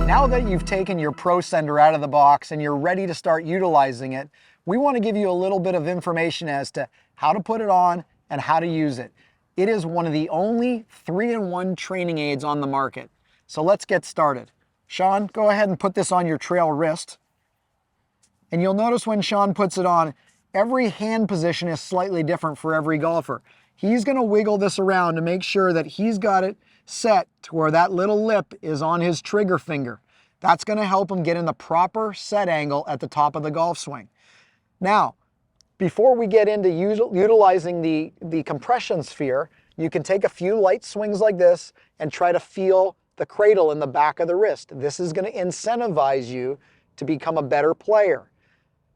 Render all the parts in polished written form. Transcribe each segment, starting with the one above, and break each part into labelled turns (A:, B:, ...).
A: Now that you've taken your ProSENDR out of the box and you're ready to start utilizing it, we want to give you a little bit of information as to how to put it on and how to use it. It is one of the only 3-in-1 training aids on the market. So let's get started. Sean, go ahead and put this on your trail wrist. And you'll notice when Sean puts it on, every hand position is slightly different for every golfer. He's going to wiggle this around to make sure that he's got it set to where that little lip is on his trigger finger. That's going to help him get in the proper set angle at the top of the golf swing. Now, before we get into utilizing the compression sphere, you can take a few light swings like this and try to feel the cradle in the back of the wrist. This is going to incentivize you to become a better player.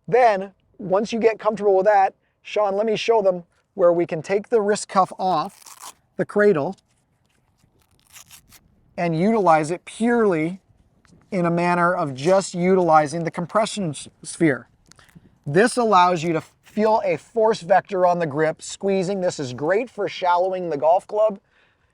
A: Then, once you get comfortable with that, Sean, let me show them where we can take the wrist cuff off the cradle and utilize it purely in a manner of just utilizing the compression sphere. This allows you to feel a force vector on the grip, squeezing. This is great for shallowing the golf club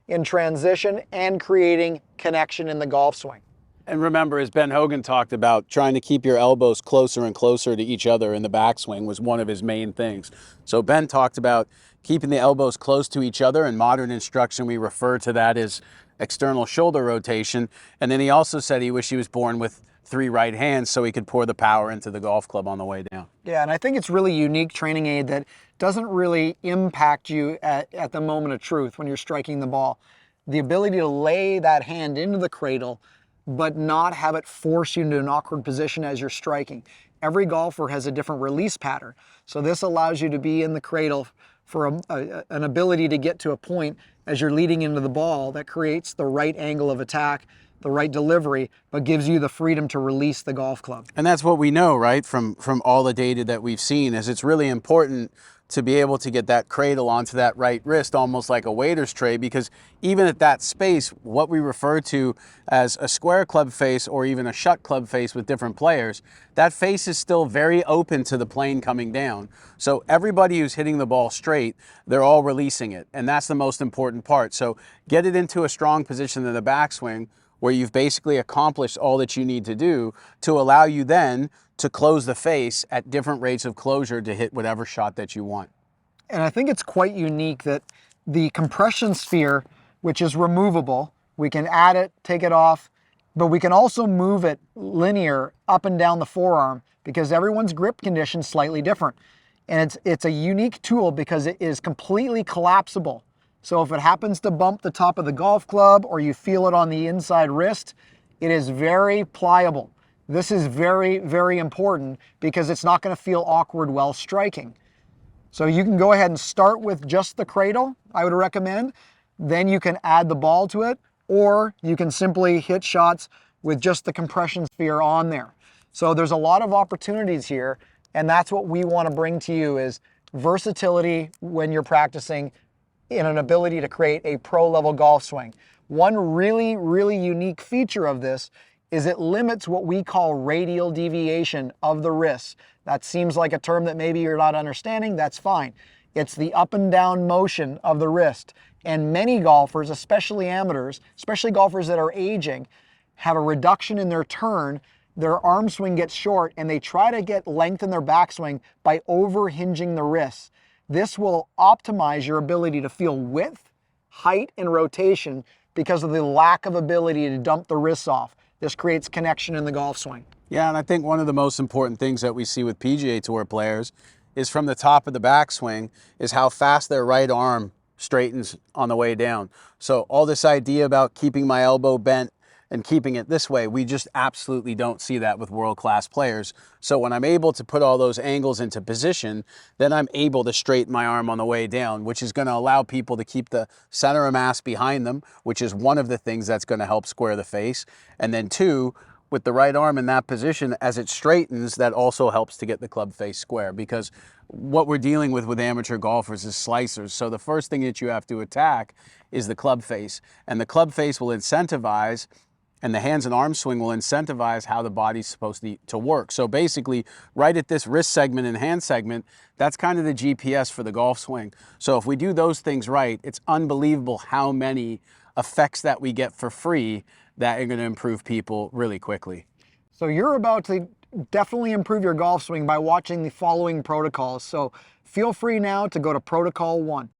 A: in transition and creating connection in the golf swing.
B: And remember, as Ben Hogan talked about, trying to keep your elbows closer and closer to each other in the backswing was one of his main things. So Ben talked about keeping the elbows close to each other. In modern instruction, we refer to that as external shoulder rotation. And then he also said he wished he was born with 3 right hands so he could pour the power into the golf club on the way down.
A: Yeah, and I think it's really unique training aid that doesn't really impact you at the moment of truth when you're striking the ball. The ability to lay that hand into the cradle but not have it force you into an awkward position as you're striking. Every golfer has a different release pattern. So this allows you to be in the cradle for an ability to get to a point as you're leading into the ball that creates the right angle of attack, the right delivery, but gives you the freedom to release the golf club.
B: And that's what we know, right, from all the data that we've seen, is it's really important to be able to get that cradle onto that right wrist almost like a waiter's tray, because even at that space, what we refer to as a square club face or even a shut club face with different players, that face is still very open to the plane coming down. So everybody who's hitting the ball straight, they're all releasing it, and that's the most important part. So get it into a strong position in the backswing where you've basically accomplished all that you need to do to allow you then to close the face at different rates of closure to hit whatever shot that you want.
A: And I think it's quite unique that the compression sphere, which is removable, we can add it, take it off, but we can also move it linear up and down the forearm because everyone's grip condition is slightly different. And it's a unique tool because it is completely collapsible. So if it happens to bump the top of the golf club or you feel it on the inside wrist, it is very pliable. This is very, very important because it's not going to feel awkward while striking. So you can go ahead and start with just the cradle, I would recommend. Then you can add the ball to it, or you can simply hit shots with just the compression sphere on there. So there's a lot of opportunities here, and that's what we want to bring to you is versatility when you're practicing in an ability to create a pro-level golf swing. One really, really unique feature of this is it limits what we call radial deviation of the wrist. That seems like a term that maybe you're not understanding, that's fine. It's the up and down motion of the wrist. And many golfers, especially amateurs, especially golfers that are aging, have a reduction in their turn, their arm swing gets short, and they try to get length in their backswing by over-hinging the wrists. This will optimize your ability to feel width, height, and rotation because of the lack of ability to dump the wrists off. This creates connection in the golf swing.
B: Yeah, and I think one of the most important things that we see with PGA Tour players is from the top of the backswing is how fast their right arm straightens on the way down. So all this idea about keeping my elbow bent and keeping it this way, we just absolutely don't see that with world-class players. So when I'm able to put all those angles into position, then I'm able to straighten my arm on the way down, which is going to allow people to keep the center of mass behind them, which is one of the things that's going to help square the face. And then 2, with the right arm in that position, as it straightens, that also helps to get the club face square, because what we're dealing with amateur golfers is slicers. So the first thing that you have to attack is the club face, and the club face will incentivize And the hands and arm swing will incentivize how the body's supposed to work. So basically, right at this wrist segment and hand segment, that's kind of the GPS for the golf swing. So if we do those things right, it's unbelievable how many effects that we get for free that are going to improve people really quickly.
A: So you're about to definitely improve your golf swing by watching the following protocols. So feel free now to go to Protocol 1.